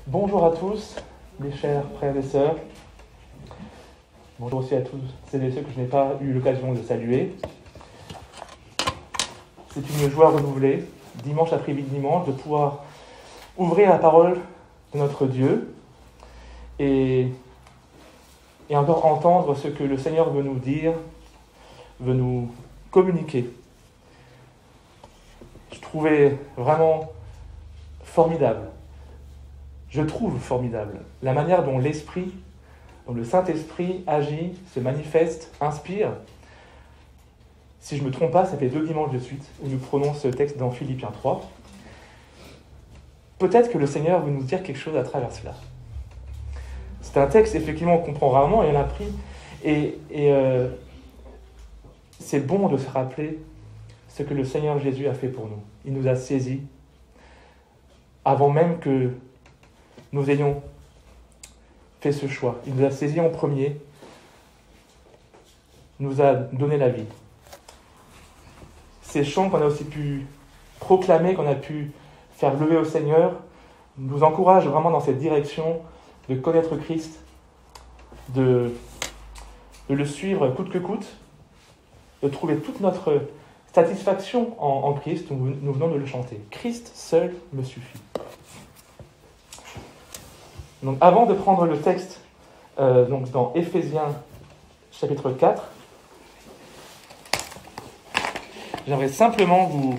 Bonjour à tous, mes chers frères et sœurs. Bonjour aussi à tous celles et ceux que je n'ai pas eu l'occasion de saluer. C'est une joie renouvelée, dimanche après dimanche, de pouvoir ouvrir la parole de notre Dieu et encore entendre ce que le Seigneur veut nous dire, veut nous communiquer. Je trouvais vraiment formidable. Je trouve formidable la manière dont l'Esprit, dont le Saint-Esprit agit, se manifeste, inspire. Si je ne me trompe pas, ça fait 2 dimanches de suite où nous prenons ce texte dans Philippiens 3. Peut-être que le Seigneur veut nous dire quelque chose à travers cela. C'est un texte, effectivement, qu'on comprend rarement et on l'a pris. Et c'est bon de se rappeler ce que le Seigneur Jésus a fait pour nous. Il nous a saisis avant même que nous ayons fait ce choix. Il nous a saisis en premier, nous a donné la vie. Ces chants qu'on a aussi pu proclamer, qu'on a pu faire lever au Seigneur, nous encouragent vraiment dans cette direction de connaître Christ, de le suivre coûte que coûte, de trouver toute notre satisfaction en Christ. Nous venons de le chanter. Christ seul me suffit. Donc, avant de prendre le texte donc dans Éphésiens chapitre 4, j'aimerais simplement vous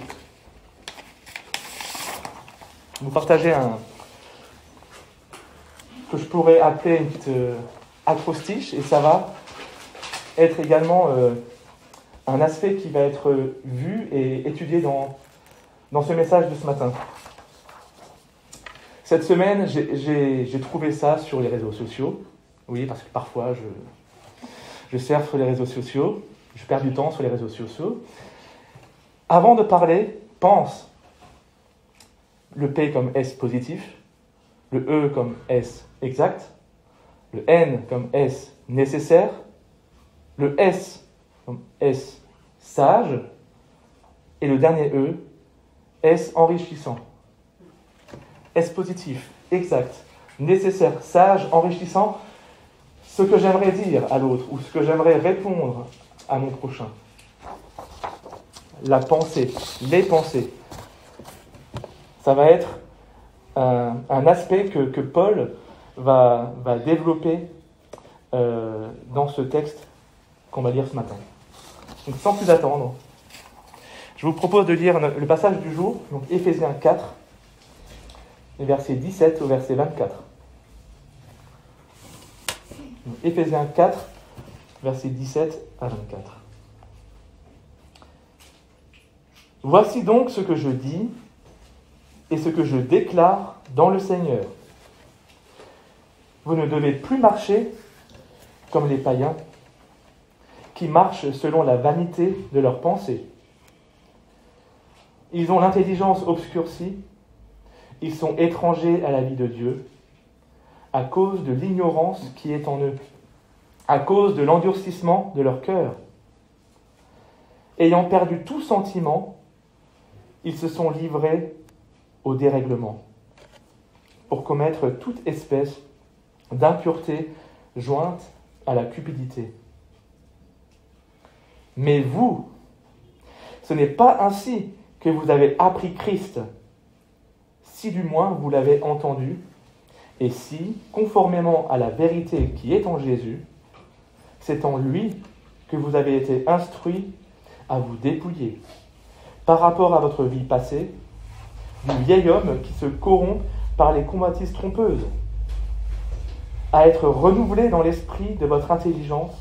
partager que je pourrais appeler une petite acrostiche, et ça va être également un aspect qui va être vu et étudié dans ce message de ce matin. Cette semaine, j'ai trouvé ça sur les réseaux sociaux. Oui, parce que parfois, je surfe sur les réseaux sociaux. Je perds du temps sur les réseaux sociaux. Avant de parler, pense. Le P comme S positif. Le E comme S exact. Le N comme S nécessaire. Le S comme S sage. Et le dernier E, S enrichissant. S positif, exact, nécessaire, sage, enrichissant, ce que j'aimerais dire à l'autre ou ce que j'aimerais répondre à mon prochain. La pensée, les pensées. Ça va être un aspect que Paul va développer dans ce texte qu'on va lire ce matin. Donc sans plus attendre, je vous propose de lire le passage du jour, donc Éphésiens 4, les versets 17 au verset 24. Donc, Éphésiens 4, versets 17 à 24. Voici donc ce que je dis et ce que je déclare dans le Seigneur. Vous ne devez plus marcher comme les païens, qui marchent selon la vanité de leurs pensées. Ils ont l'intelligence obscurcie. Ils sont étrangers à la vie de Dieu à cause de l'ignorance qui est en eux, à cause de l'endurcissement de leur cœur. Ayant perdu tout sentiment, ils se sont livrés au dérèglement pour commettre toute espèce d'impureté jointe à la cupidité. Mais vous, ce n'est pas ainsi que vous avez appris Christ, si du moins vous l'avez entendu, et si, conformément à la vérité qui est en Jésus, c'est en lui que vous avez été instruits à vous dépouiller, par rapport à votre vie passée, du vieil homme qui se corrompt par les convoitises trompeuses, à être renouvelé dans l'esprit de votre intelligence,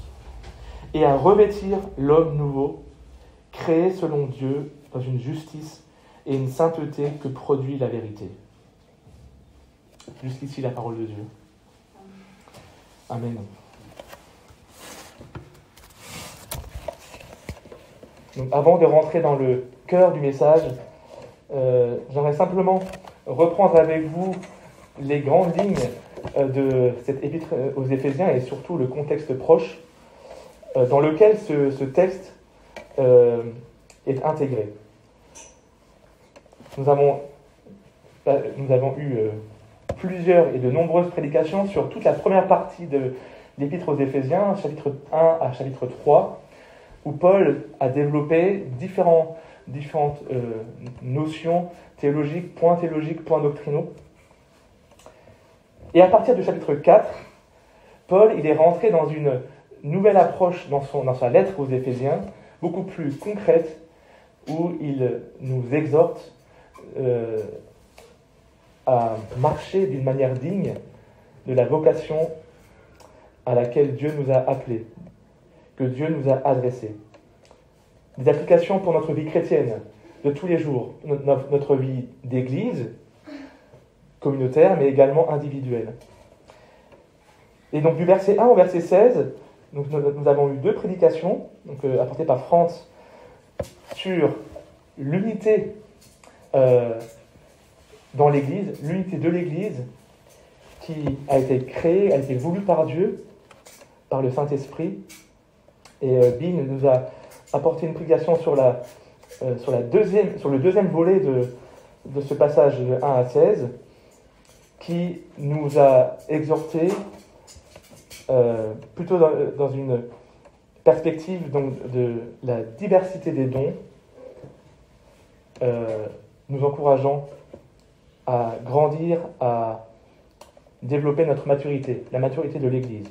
et à revêtir l'homme nouveau, créé selon Dieu dans une justice et une sainteté que produit la vérité. Jusqu'ici la parole de Dieu. Amen. Donc, avant de rentrer dans le cœur du message, j'aimerais simplement reprendre avec vous les grandes lignes de cette épître aux Éphésiens et surtout le contexte proche dans lequel ce texte est intégré. Nous avons eu plusieurs et de nombreuses prédications sur toute la première partie de l'Épître aux Éphésiens, chapitre 1 à chapitre 3, où Paul a développé différentes notions théologiques, points doctrinaux. Et à partir du chapitre 4, Paul il est rentré dans une nouvelle approche dans sa lettre aux Éphésiens, beaucoup plus concrète, où il nous exhorte à marcher d'une manière digne de la vocation à laquelle Dieu nous a appelés, que Dieu nous a adressés. Des applications pour notre vie chrétienne de tous les jours, notre vie d'église, communautaire, mais également individuelle. Et donc du verset 1 au verset 16, donc, nous avons eu 2 prédications apportées par France sur l'unité dans l'Église, l'unité de l'Église qui a été créée, a été voulue par Dieu, par le Saint-Esprit. Et Bin nous a apporté une prédication sur le deuxième volet de ce passage de 1 à 16, qui nous a exhortés plutôt dans une perspective donc, de la diversité des dons, nous encourageant à grandir, à développer notre maturité, la maturité de l'Église.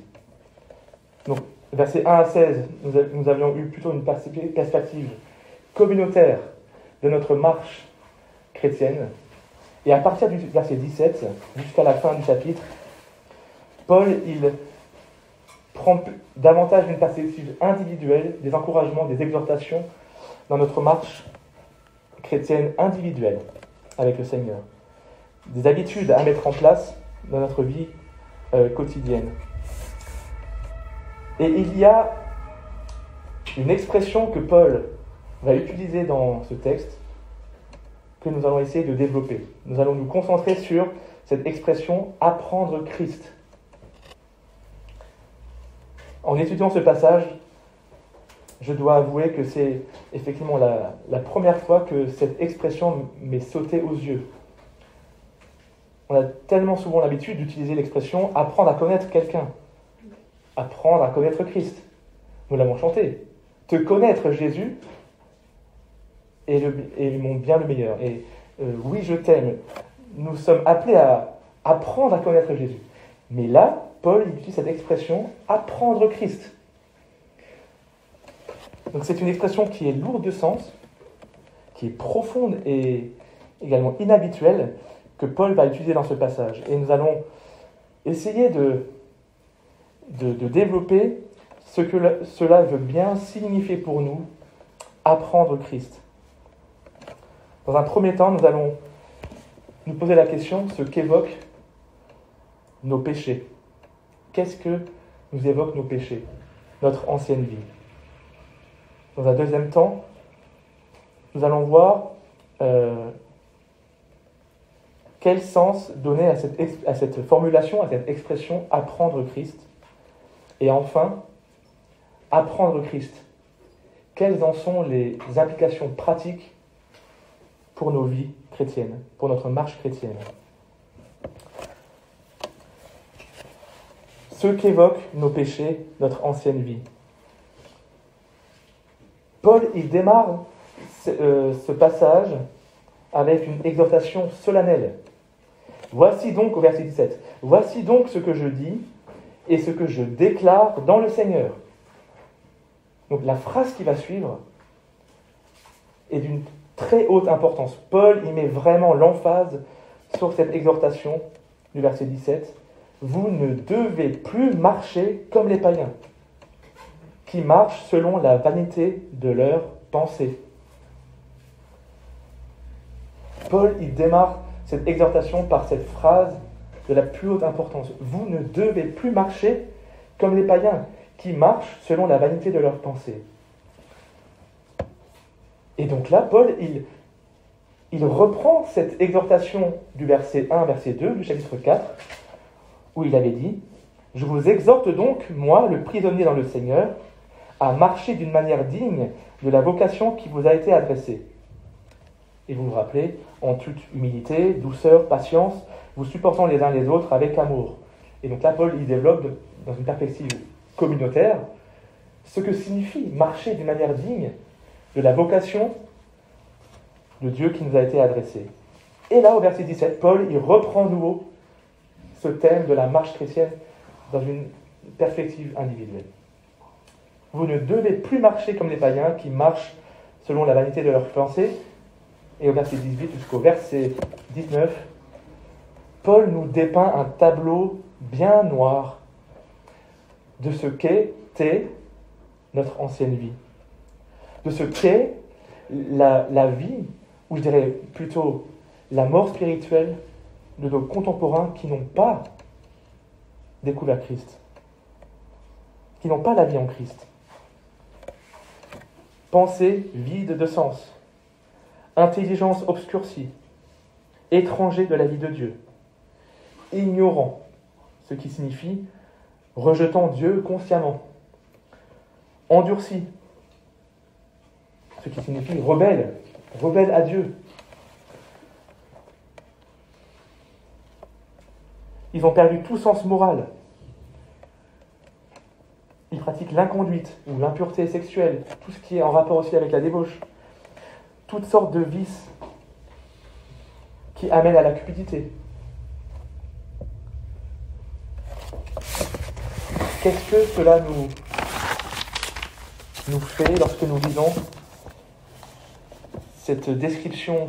Donc, versets 1 à 16, nous avions eu plutôt une perspective communautaire de notre marche chrétienne. Et à partir du verset 17, jusqu'à la fin du chapitre, Paul, il prend davantage une perspective individuelle, des encouragements, des exhortations dans notre marche chrétienne individuelle avec le Seigneur. Des habitudes à mettre en place dans notre vie quotidienne. Et il y a une expression que Paul va utiliser dans ce texte que nous allons essayer de développer. Nous allons nous concentrer sur cette expression « apprendre Christ ». En étudiant ce passage, je dois avouer que c'est effectivement la première fois que cette expression m'est sautée aux yeux. On a tellement souvent l'habitude d'utiliser l'expression « apprendre à connaître quelqu'un », « apprendre à connaître Christ ». Nous l'avons chanté. « Te connaître, Jésus, est mon bien le meilleur ». Et oui, je t'aime. Nous sommes appelés à apprendre à connaître Jésus. Mais là, Paul utilise cette expression « apprendre Christ ». Donc c'est une expression qui est lourde de sens, qui est profonde et également inhabituelle, que Paul va utiliser dans ce passage. Et nous allons essayer de développer ce que cela veut bien signifier pour nous, apprendre Christ. Dans un premier temps, nous allons nous poser la question, ce qu'évoquent nos péchés. Qu'est-ce que nous évoquent nos péchés, notre ancienne vie? Dans un deuxième temps, nous allons voir quel sens donner à cette formulation, à cette expression « apprendre Christ ». Et enfin, apprendre Christ. Quelles en sont les implications pratiques pour nos vies chrétiennes, pour notre marche chrétienne? Ce qu'évoquent nos péchés, notre ancienne vie. Paul, il démarre ce passage avec une exhortation solennelle. Voici donc, au verset 17, « Voici donc ce que je dis et ce que je déclare dans le Seigneur. » Donc la phrase qui va suivre est d'une très haute importance. Paul, il met vraiment l'emphase sur cette exhortation du verset 17. « Vous ne devez plus marcher comme les païens, qui marchent selon la vanité de leurs pensées. » Paul, il démarre cette exhortation par cette phrase de la plus haute importance. « Vous ne devez plus marcher comme les païens, qui marchent selon la vanité de leurs pensées. » Et donc là, Paul, il reprend cette exhortation du verset 1, verset 2, du chapitre 4, où il avait dit « Je vous exhorte donc, moi, le prisonnier dans le Seigneur, à marcher d'une manière digne de la vocation qui vous a été adressée. » Et vous vous rappelez, en toute humilité, douceur, patience, vous supportant les uns les autres avec amour. Et donc là, Paul, il développe dans une perspective communautaire ce que signifie marcher d'une manière digne de la vocation de Dieu qui nous a été adressée. Et là, au verset 17, Paul, il reprend de nouveau ce thème de la marche chrétienne dans une perspective individuelle. Vous ne devez plus marcher comme les païens qui marchent selon la vanité de leurs pensées. Et au verset 18 jusqu'au verset 19, Paul nous dépeint un tableau bien noir de ce qu'était notre ancienne vie, de ce qu'est la vie, ou je dirais plutôt la mort spirituelle de nos contemporains qui n'ont pas découvert Christ, qui n'ont pas la vie en Christ. Pensée vide de sens, intelligence obscurcie, étranger de la vie de Dieu, ignorant, ce qui signifie rejetant Dieu consciemment, endurci, ce qui signifie rebelle à Dieu. Ils ont perdu tout sens moral. Ils pratiquent l'inconduite ou l'impureté sexuelle, tout ce qui est en rapport aussi avec la débauche. Toutes sortes de vices qui amènent à la cupidité. Qu'est-ce que cela nous fait lorsque nous lisons cette description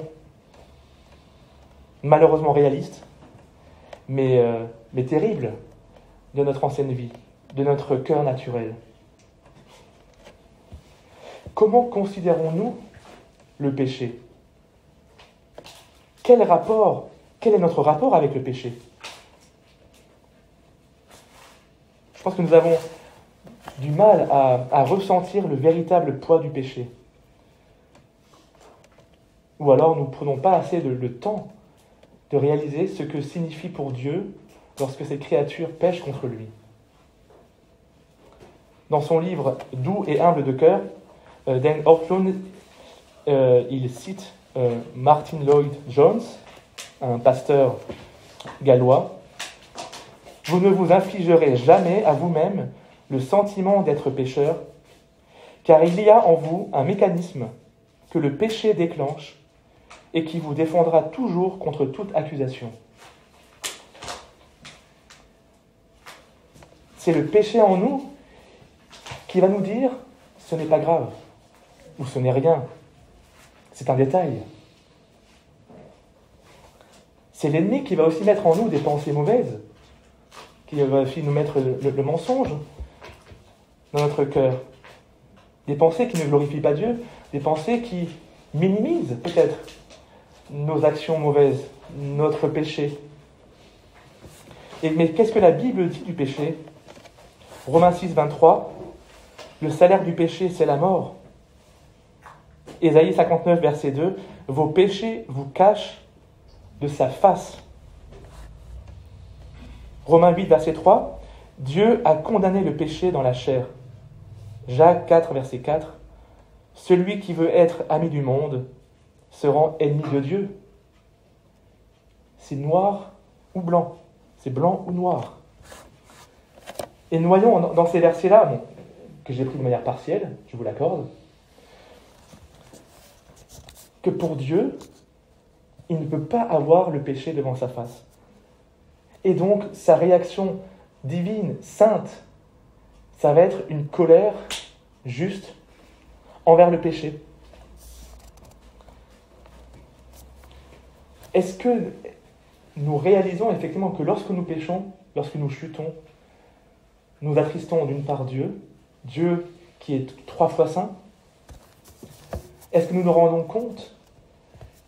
malheureusement réaliste, mais terrible de notre ancienne vie, de notre cœur naturel? Comment considérons-nous le péché? Quel est notre rapport avec le péché? Je pense que nous avons du mal à ressentir le véritable poids du péché. Ou alors nous ne prenons pas assez le temps de réaliser ce que signifie pour Dieu lorsque ses créatures pêchent contre lui. Dans son livre « Doux et humble de cœur », Dan Ortlund, il cite Martin Lloyd-Jones, un pasteur gallois. « Vous ne vous infligerez jamais à vous-même le sentiment d'être pécheur, car il y a en vous un mécanisme que le péché déclenche et qui vous défendra toujours contre toute accusation. C'est le péché en nous qui va nous dire « ce n'est pas grave » ou « ce n'est rien ». C'est un détail. C'est l'ennemi qui va aussi mettre en nous des pensées mauvaises, qui va aussi nous mettre le mensonge dans notre cœur. Des pensées qui ne glorifient pas Dieu, des pensées qui minimisent peut-être nos actions mauvaises, notre péché. Mais qu'est-ce que la Bible dit du péché? Romains 6, 23, le salaire du péché, c'est la mort. Ésaïe 59, verset 2, vos péchés vous cachent de sa face. Romains 8, verset 3, Dieu a condamné le péché dans la chair. Jacques 4, verset 4, celui qui veut être ami du monde se rend ennemi de Dieu. C'est noir ou blanc, c'est blanc ou noir. Et nous voyons dans ces versets-là, que j'ai pris de manière partielle, je vous l'accorde, que pour Dieu, il ne peut pas avoir le péché devant sa face. Et donc, sa réaction divine, sainte, ça va être une colère juste envers le péché. Est-ce que nous réalisons effectivement que lorsque nous péchons, lorsque nous chutons, nous attristons d'une part Dieu, Dieu qui est 3 fois saint? Est-ce que nous nous rendons compte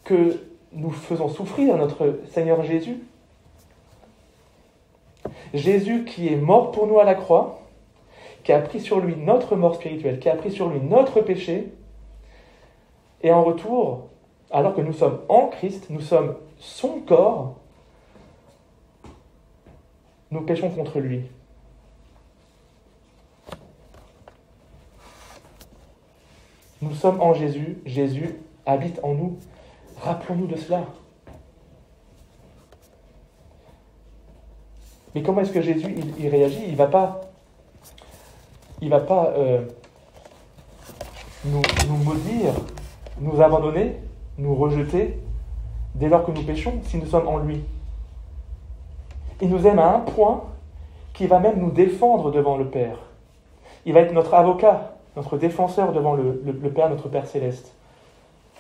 que nous faisons souffrir notre Seigneur Jésus? Jésus qui est mort pour nous à la croix, qui a pris sur lui notre mort spirituelle, qui a pris sur lui notre péché, et en retour, alors que nous sommes en Christ, nous sommes son corps, nous péchons contre lui. Nous sommes en Jésus, Jésus habite en nous. Rappelons-nous de cela. Mais comment est-ce que Jésus il réagit? Il va pas nous maudire, nous abandonner, nous rejeter dès lors que nous péchons, si nous sommes en lui. Il nous aime à un point qu'il va même nous défendre devant le Père. Il va être notre avocat, notre défenseur devant le Père, notre Père céleste.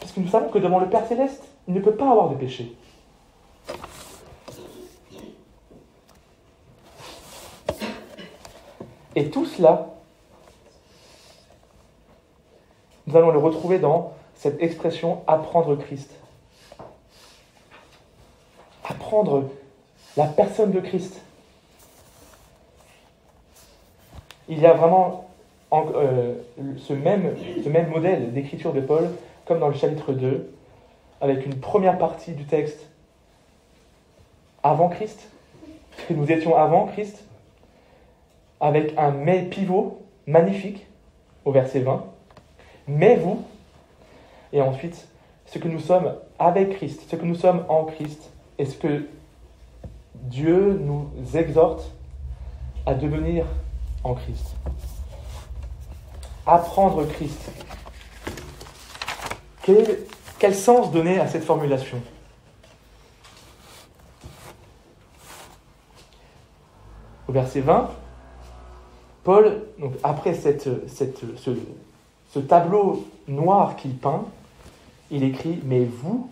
Parce que nous savons que devant le Père céleste, il ne peut pas avoir de péché. Et tout cela, nous allons le retrouver dans cette expression « apprendre Christ ». Apprendre la personne de Christ. Il y a vraiment ce même modèle d'écriture de Paul, comme dans le chapitre 2, avec une première partie du texte avant Christ, que nous étions avant Christ, avec un « mais » pivot magnifique au verset 20, « mais vous », et ensuite ce que nous sommes avec Christ, ce que nous sommes en Christ, et ce que Dieu nous exhorte à devenir en Christ. Apprendre Christ. Quel sens donner à cette formulation? Au verset 20, Paul, donc après ce tableau noir qu'il peint, il écrit « Mais vous »,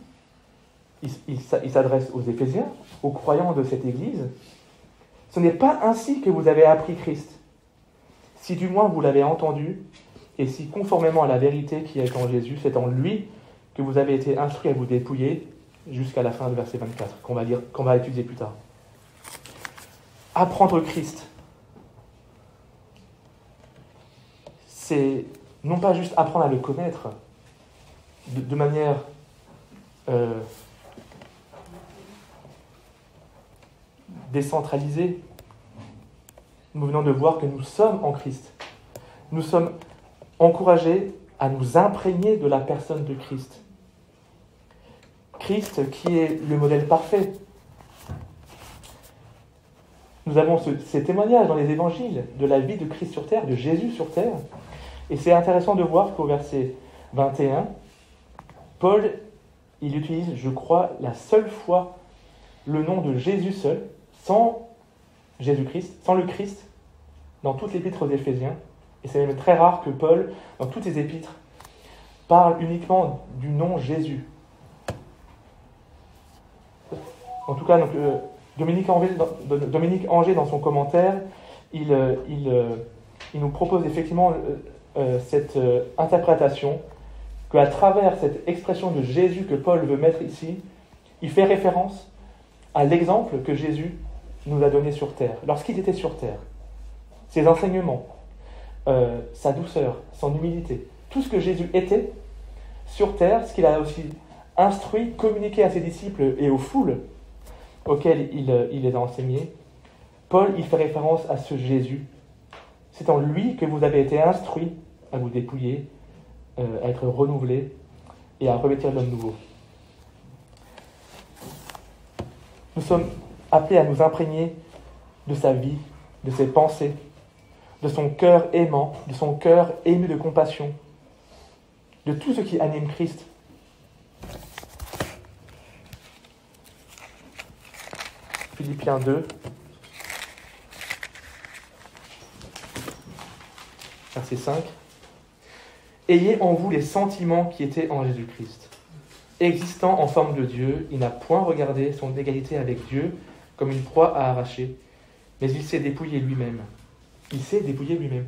il s'adresse aux Éphésiens, aux croyants de cette Église, « ce n'est pas ainsi que vous avez appris Christ, si du moins vous l'avez entendu, et si conformément à la vérité qui est en Jésus, c'est en lui que vous avez été instruits à vous dépouiller, jusqu'à la fin du verset 24, qu'on va étudier plus tard. Apprendre Christ, c'est non pas juste apprendre à le connaître de manière décentralisée. Nous venons de voir que nous sommes en Christ. Nous sommes encouragés à nous imprégner de la personne de Christ. Christ qui est le modèle parfait. Nous avons ces témoignages dans les évangiles de la vie de Christ sur terre, de Jésus sur terre. Et c'est intéressant de voir qu'au verset 21, Paul, il utilise, je crois, la seule fois le nom de Jésus seul, sans Jésus-Christ, sans le Christ, dans toutes les épîtres aux Éphésiens. Et c'est même très rare que Paul, dans toutes les épîtres, parle uniquement du nom Jésus. En tout cas, donc, Dominique Anger, dans son commentaire, il nous propose effectivement cette interprétation qu'à travers cette expression de Jésus que Paul veut mettre ici, il fait référence à l'exemple que Jésus nous a donné sur terre, lorsqu'il était sur terre. Ses enseignements, sa douceur, son humilité, tout ce que Jésus était sur terre, ce qu'il a aussi instruit, communiqué à ses disciples et aux foules auxquelles il les a enseignés, Paul, il fait référence à ce Jésus. C'est en lui que vous avez été instruits à vous dépouiller, à être renouvelés et à revêtir l'homme nouveau. Nous sommes appelés à nous imprégner de sa vie, de ses pensées, de son cœur aimant, de son cœur ému de compassion, de tout ce qui anime Christ. Philippiens 2, verset 5. Ayez en vous les sentiments qui étaient en Jésus-Christ. Existant en forme de Dieu, il n'a point regardé son égalité avec Dieu comme une proie à arracher, mais il s'est dépouillé lui-même. Il s'est dépouillé lui-même.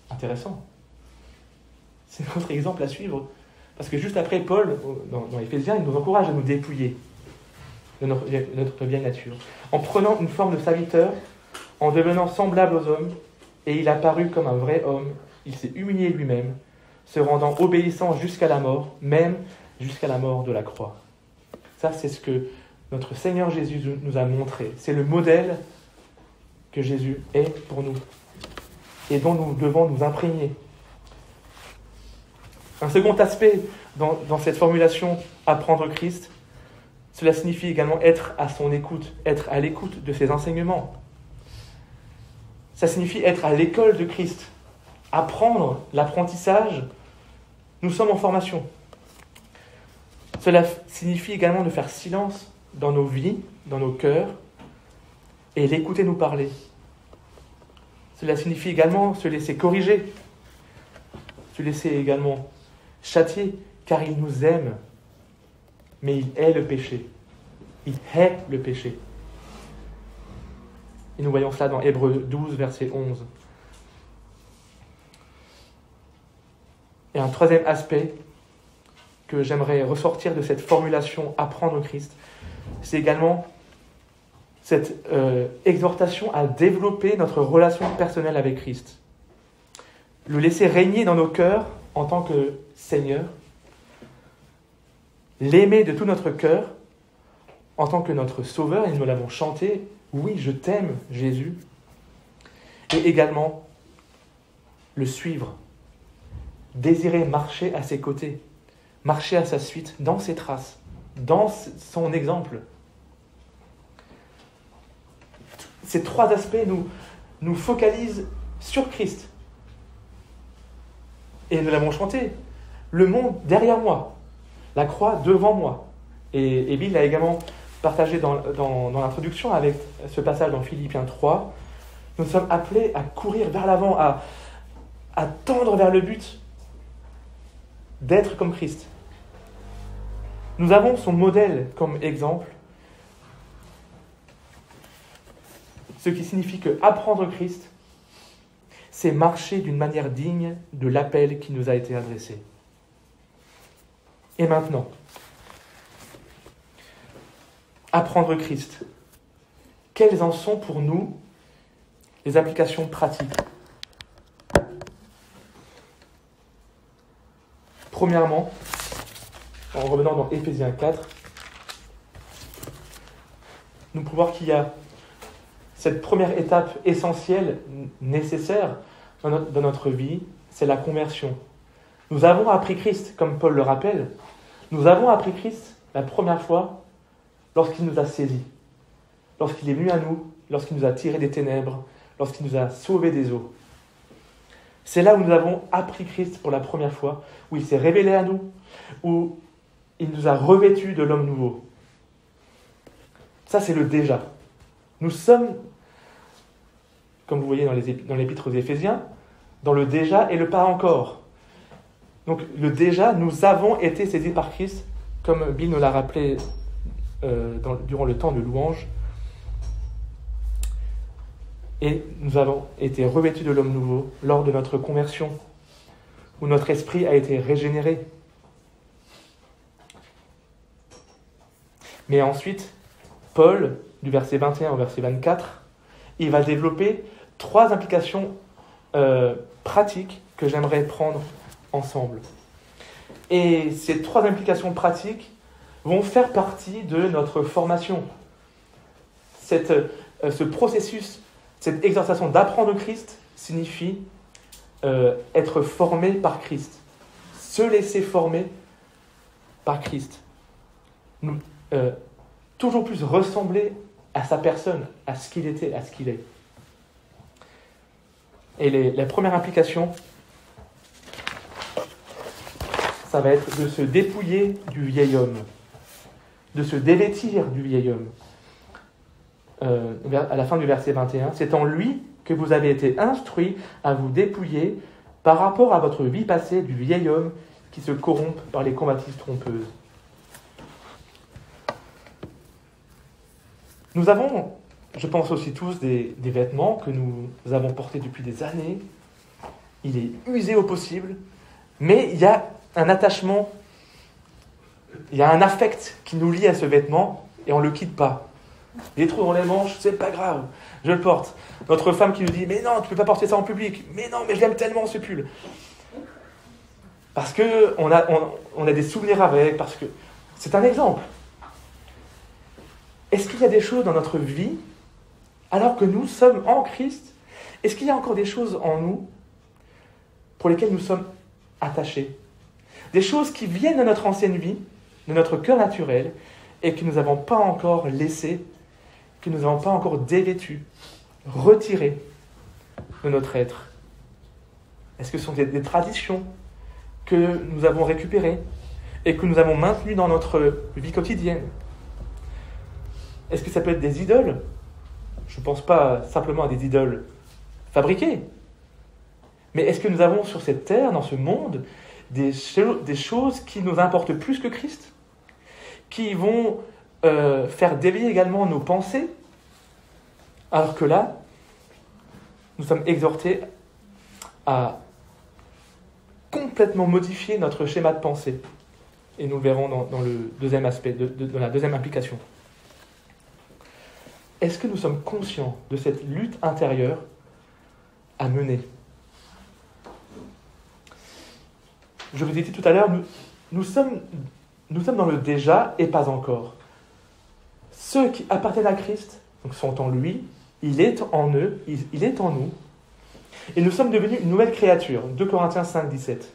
Intéressant. C'est notre exemple à suivre. Parce que juste après, Paul, dans Éphésiens, il nous encourage à nous dépouiller de notre vieille nature, en prenant une forme de serviteur, en devenant semblable aux hommes, et il a paru comme un vrai homme, il s'est humilié lui-même, se rendant obéissant jusqu'à la mort, même jusqu'à la mort de la croix. Ça, c'est ce que notre Seigneur Jésus nous a montré. C'est le modèle que Jésus est pour nous, et dont nous devons nous imprégner. Un second aspect dans cette formulation « apprendre Christ », cela signifie également être à son écoute, être à l'écoute de ses enseignements. Ça signifie être à l'école de Christ, apprendre l'apprentissage. Nous sommes en formation. Cela signifie également de faire silence dans nos vies, dans nos cœurs, et l'écouter nous parler. Cela signifie également se laisser corriger, se laisser également châtier, car il nous aime, mais il hait le péché. Il hait le péché. Et nous voyons cela dans Hébreux 12, verset 11. Et un troisième aspect que j'aimerais ressortir de cette formulation « apprendre Christ », c'est également cette exhortation à développer notre relation personnelle avec Christ. Le laisser régner dans nos cœurs en tant que Seigneur, l'aimer de tout notre cœur en tant que notre Sauveur, et nous l'avons chanté, « Oui, je t'aime, Jésus », et également le suivre, désirer marcher à ses côtés, marcher à sa suite, dans ses traces, dans son exemple. Ces trois aspects nous focalisent sur Christ. Et nous l'avons chanté, le monde derrière moi, la croix devant moi. Et Bill l'a également partagé dans l'introduction avec ce passage dans Philippiens 3. Nous sommes appelés à courir vers l'avant, à tendre vers le but, d'être comme Christ. Nous avons son modèle comme exemple, ce qui signifie que apprendre Christ, c'est marcher d'une manière digne de l'appel qui nous a été adressé. Et maintenant, apprendre Christ, quelles en sont pour nous les applications pratiques ? Premièrement, en revenant dans Éphésiens 4, nous pouvons voir qu'il y a cette première étape essentielle, nécessaire dans notre vie, c'est la conversion. Nous avons appris Christ, comme Paul le rappelle, nous avons appris Christ la première fois lorsqu'il nous a saisis, lorsqu'il est venu à nous, lorsqu'il nous a tirés des ténèbres, lorsqu'il nous a sauvés des eaux. C'est là où nous avons appris Christ pour la première fois, où il s'est révélé à nous, où il nous a revêtus de l'homme nouveau. Ça, c'est le déjà. Nous sommes, comme vous voyez dans l'épître aux Éphésiens, dans le déjà et le pas encore. Donc le déjà, nous avons été saisis par Christ, comme Bill nous l'a rappelé durant le temps de louange. Et nous avons été revêtus de l'homme nouveau lors de notre conversion, où notre esprit a été régénéré. Mais ensuite, Paul, du verset 21 au verset 24, il va développer 3 implications pratiques que j'aimerais prendre ensemble. Et ces 3 implications pratiques vont faire partie de notre formation. Ce processus, cette exhortation d'apprendre Christ signifie être formé par Christ, se laisser former par Christ. Toujours plus ressembler à sa personne, à ce qu'il était, à ce qu'il est. Et la première implication, ça va être de se dépouiller du vieil homme, de se dévêtir du vieil homme. À la fin du verset 21, c'est en lui que vous avez été instruits à vous dépouiller par rapport à votre vie passée du vieil homme qui se corrompt par les convoitises trompeuses. Nous avons, je pense aussi tous, des vêtements que nous avons portés depuis des années. Il est usé au possible, mais il y a un attachement, il y a un affect qui nous lie à ce vêtement et on ne le quitte pas. Les trous dans les manches, c'est pas grave, je le porte. Notre femme qui nous dit « Mais non, tu ne peux pas porter ça en public. Mais non, mais je l'aime tellement ce pull. » Parce qu'on a des souvenirs avec, parce que c'est un exemple. Est-ce qu'il y a des choses dans notre vie, alors que nous sommes en Christ, est-ce qu'il y a encore des choses en nous pour lesquelles nous sommes attachés ? Des choses qui viennent de notre ancienne vie, de notre cœur naturel, et que nous n'avons pas encore laissées, que nous n'avons pas encore dévêtues, retirées. de notre être? Est-ce que ce sont des traditions que nous avons récupérées et que nous avons maintenues dans notre vie quotidienne? Est-ce que ça peut être des idoles? Je ne pense pas simplement à des idoles fabriquées. Mais est-ce que nous avons sur cette terre, dans ce monde, des choses qui nous importent plus que Christ? Qui vont faire dévier également nos pensées? Alors que là, nous sommes exhortés à complètement modifier notre schéma de pensée. Et nous le verrons dans le deuxième aspect, dans la deuxième implication. Est-ce que nous sommes conscients de cette lutte intérieure à mener? Je vous ai dit tout à l'heure, nous sommes dans le déjà et pas encore. Ceux qui appartiennent à Christ donc sont en lui, il est en eux, il est en nous, et nous sommes devenus une nouvelle créature. 2 Corinthiens 5, 17.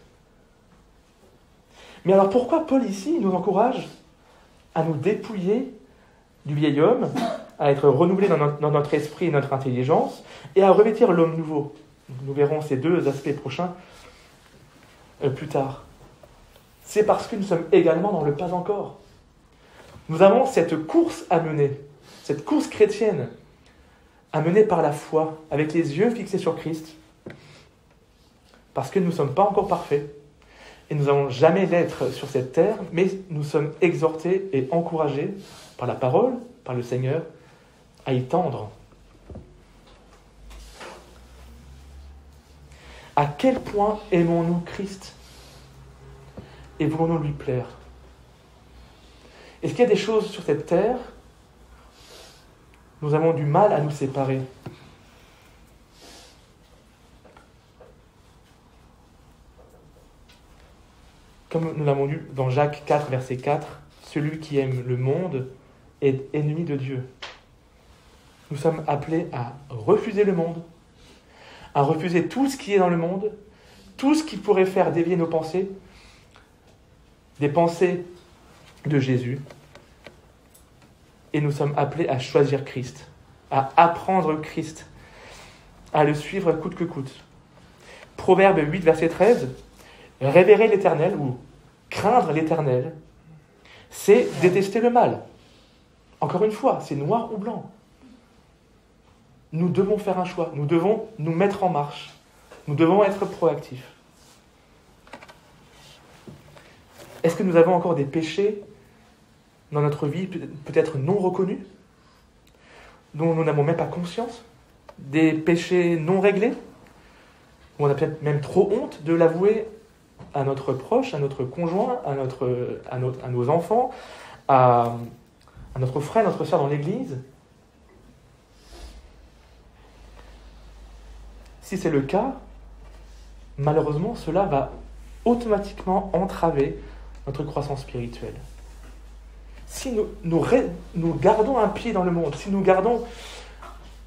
Mais alors pourquoi Paul ici nous encourage à nous dépouiller du vieil homme, à être renouvelés dans notre esprit et notre intelligence, et à revêtir l'homme nouveau? Nous verrons ces deux aspects prochains plus tard. C'est parce que nous sommes également dans le pas encore. Nous avons cette course à mener, cette course chrétienne à mener par la foi, avec les yeux fixés sur Christ, parce que nous ne sommes pas encore parfaits, et nous n'allons jamais l'être sur cette terre, mais nous sommes exhortés et encouragés par la parole, par le Seigneur, à y tendre. À quel point aimons-nous Christ et voulons-nous lui plaire? Est-ce qu'il y a des choses sur cette terre nous avons du mal à nous séparer? Comme nous l'avons lu dans Jacques 4, verset 4, celui qui aime le monde est ennemi de Dieu. Nous sommes appelés à refuser le monde, à refuser tout ce qui est dans le monde, tout ce qui pourrait faire dévier nos pensées, des pensées de Jésus. Et nous sommes appelés à choisir Christ, à apprendre Christ, à le suivre coûte que coûte. Proverbe 8, verset 13, révérer l'Éternel ou craindre l'Éternel, c'est détester le mal. Encore une fois, c'est noir ou blanc. Nous devons faire un choix, nous devons nous mettre en marche, nous devons être proactifs. Est-ce que nous avons encore des péchés dans notre vie, peut-être non reconnus, dont nous n'avons même pas conscience, des péchés non réglés, où on a peut-être même trop honte de l'avouer à notre proche, à notre conjoint, à nos enfants, à notre frère, notre sœur dans l'église? Si c'est le cas, malheureusement, cela va automatiquement entraver notre croissance spirituelle. Si nous gardons un pied dans le monde, si nous gardons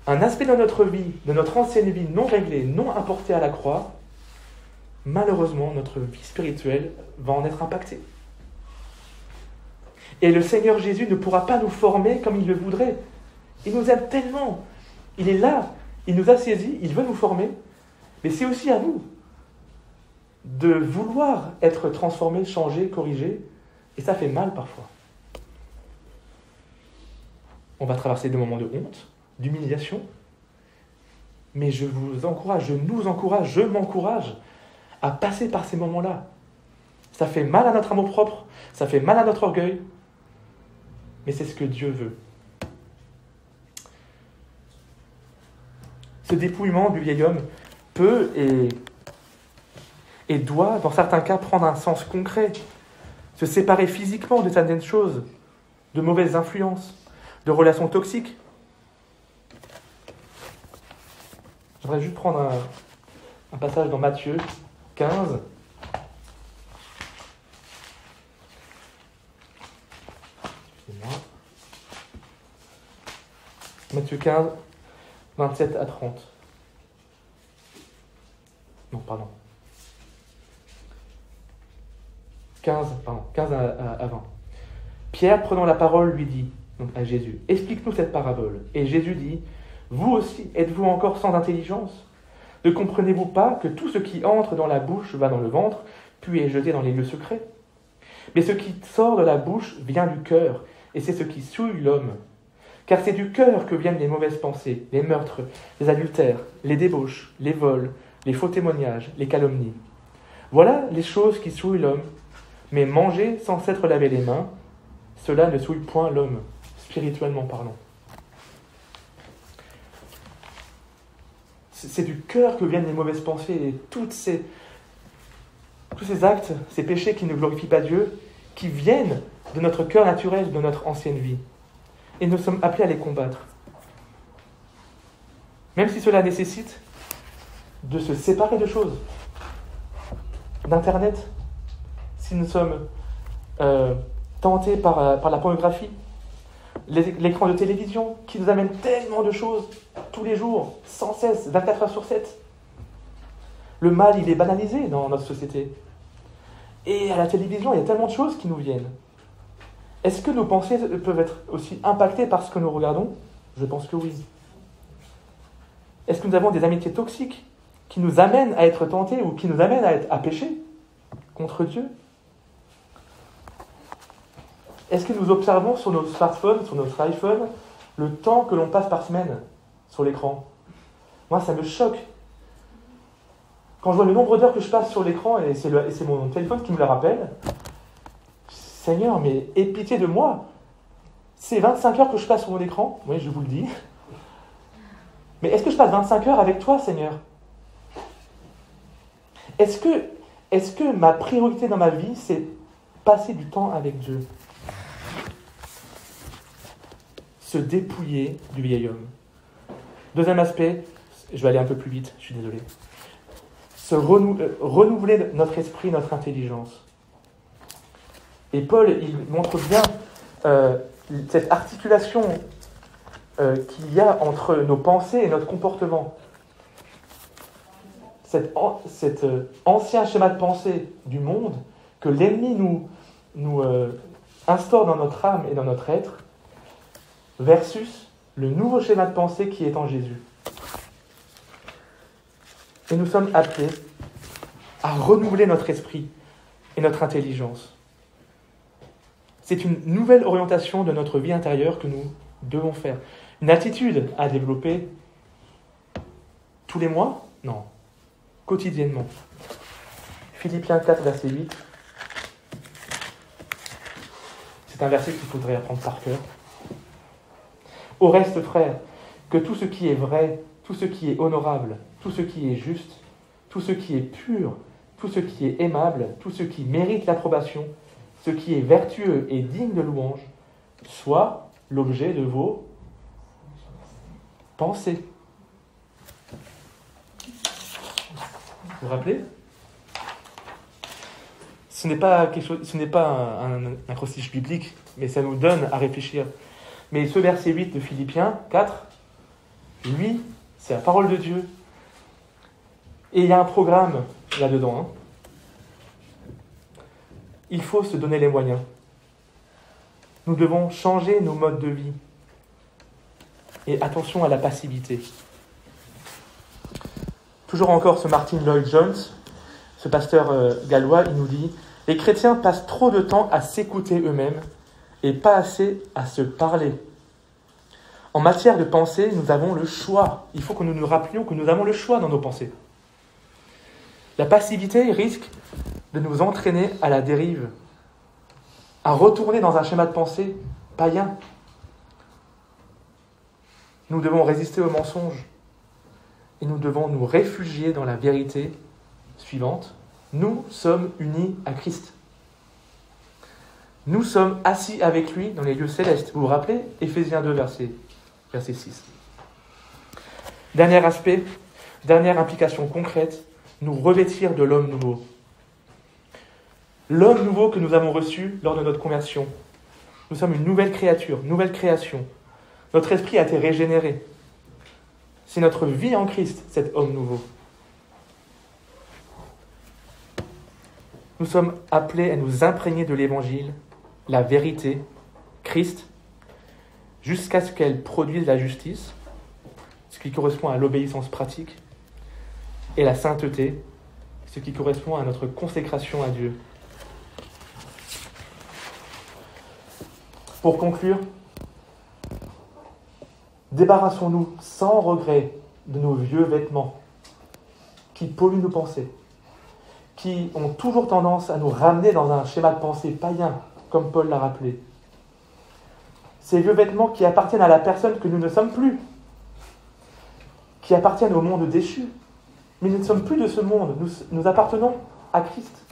un aspect de notre vie, de notre ancienne vie non réglée, non apporté à la croix, malheureusement, notre vie spirituelle va en être impactée. Et le Seigneur Jésus ne pourra pas nous former comme il le voudrait. Il nous aime tellement. Il est là, il nous a saisis, il veut nous former. Mais c'est aussi à nous de vouloir être transformés, changés, corrigés. Et ça fait mal parfois. On va traverser des moments de honte, d'humiliation. Mais je vous encourage, je nous encourage, je m'encourage à passer par ces moments-là. Ça fait mal à notre amour-propre, ça fait mal à notre orgueil, mais c'est ce que Dieu veut. Ce dépouillement du vieil homme peut et doit, dans certains cas, prendre un sens concret. Se séparer physiquement de certaines choses, de mauvaises influences, de relations toxiques. J'aimerais juste prendre un passage dans Matthieu 15. Excusez-moi. Matthieu 15, 27 à 30. Non, pardon. 15 à 20. Pierre, prenant la parole, lui dit, donc à Jésus, « Explique-nous cette parabole. » Et Jésus dit, « Vous aussi, êtes-vous encore sans intelligence ? Ne comprenez-vous pas que tout ce qui entre dans la bouche va dans le ventre, puis est jeté dans les lieux secrets? Mais ce qui sort de la bouche vient du cœur, et c'est ce qui souille l'homme. Car c'est du cœur que viennent les mauvaises pensées, les meurtres, les adultères, les débauches, les vols, les faux témoignages, les calomnies. Voilà les choses qui souillent l'homme. Mais manger sans s'être lavé les mains, cela ne souille point l'homme, spirituellement parlant. C'est du cœur que viennent les mauvaises pensées et tous ces actes, ces péchés qui ne glorifient pas Dieu, qui viennent de notre cœur naturel, de notre ancienne vie. Et nous sommes appelés à les combattre. Même si cela nécessite de se séparer de choses. D'Internet, si nous sommes tentés par la pornographie, l'écran de télévision qui nous amène tellement de choses tous les jours, sans cesse, 24 heures sur 7. Le mal, il est banalisé dans notre société. Et à la télévision, il y a tellement de choses qui nous viennent. Est-ce que nos pensées peuvent être aussi impactées par ce que nous regardons? Je pense que oui. Est-ce que nous avons des amitiés toxiques qui nous amènent à être tentés ou qui nous amènent à pécher contre Dieu? Est-ce que nous observons sur nos smartphones, sur notre iPhone, le temps que l'on passe par semaine sur l'écran? Moi, ça me choque. Quand je vois le nombre d'heures que je passe sur l'écran, et c'est mon téléphone qui me le rappelle, Seigneur, mais aie pitié de moi. C'est 25 heures que je passe sur mon écran, oui, je vous le dis. Mais est-ce que je passe 25 heures avec toi, Seigneur? Est-ce que ma priorité dans ma vie, c'est passer du temps avec Dieu? Se dépouiller du vieil homme. Deuxième aspect, je vais aller un peu plus vite, je suis désolé. Renouveler notre esprit, notre intelligence. Et Paul, il montre bien cette articulation qu'il y a entre nos pensées et notre comportement. Cet ancien schéma de pensée du monde que l'ennemi nous instaure dans notre âme et dans notre être, versus le nouveau schéma de pensée qui est en Jésus. Et nous sommes appelés à renouveler notre esprit et notre intelligence. C'est une nouvelle orientation de notre vie intérieure que nous devons faire. Une attitude à développer tous les mois? Non. Quotidiennement. Philippiens 4, verset 8. C'est un verset qu'il faudrait apprendre par cœur. Au reste, frères, que tout ce qui est vrai, tout ce qui est honorable, tout ce qui est juste, tout ce qui est pur, tout ce qui est aimable, tout ce qui mérite l'approbation, ce qui est vertueux et digne de louange, soit l'objet de vos pensées. Vous vous rappelez? Ce n'est pas un acrostiche biblique, mais ça nous donne à réfléchir. Mais ce verset 8 de Philippiens 4, lui, c'est la parole de Dieu. Et il y a un programme là-dedans. Il faut se donner les moyens. Nous devons changer nos modes de vie. Et attention à la passivité. Toujours encore ce Martin Lloyd-Jones, ce pasteur gallois, il nous dit « Les chrétiens passent trop de temps à s'écouter eux-mêmes et pas assez à se parler. En matière de pensée, nous avons le choix. Il faut que nous nous rappelions que nous avons le choix dans nos pensées. La passivité risque de nous entraîner à la dérive, à retourner dans un schéma de pensée païen. Nous devons résister au mensonge et nous devons nous réfugier dans la vérité suivante. Nous sommes unis à Christ. Nous sommes assis avec lui dans les lieux célestes. Vous vous rappelez? Éphésiens 2, verset 6. Dernier aspect, dernière implication concrète, nous revêtir de l'homme nouveau. L'homme nouveau que nous avons reçu lors de notre conversion. Nous sommes une nouvelle créature, nouvelle création. Notre esprit a été régénéré. C'est notre vie en Christ, cet homme nouveau. Nous sommes appelés à nous imprégner de l'Évangile, la vérité, Christ, jusqu'à ce qu'elle produise la justice, ce qui correspond à l'obéissance pratique, et la sainteté, ce qui correspond à notre consécration à Dieu. Pour conclure, débarrassons-nous sans regret de nos vieux vêtements qui polluent nos pensées, qui ont toujours tendance à nous ramener dans un schéma de pensée païen, comme Paul l'a rappelé. Ces vieux vêtements qui appartiennent à la personne que nous ne sommes plus, qui appartiennent au monde déchu. Mais nous ne sommes plus de ce monde, nous appartenons à Christ.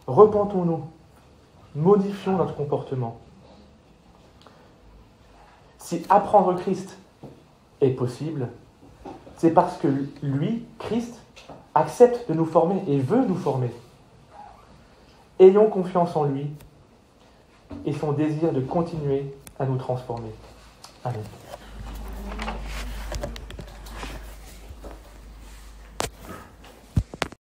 Repentons-nous, modifions notre comportement. Si apprendre Christ est possible, c'est parce que lui, Christ, accepte de nous former et veut nous former. Ayons confiance en lui et son désir de continuer à nous transformer. Amen.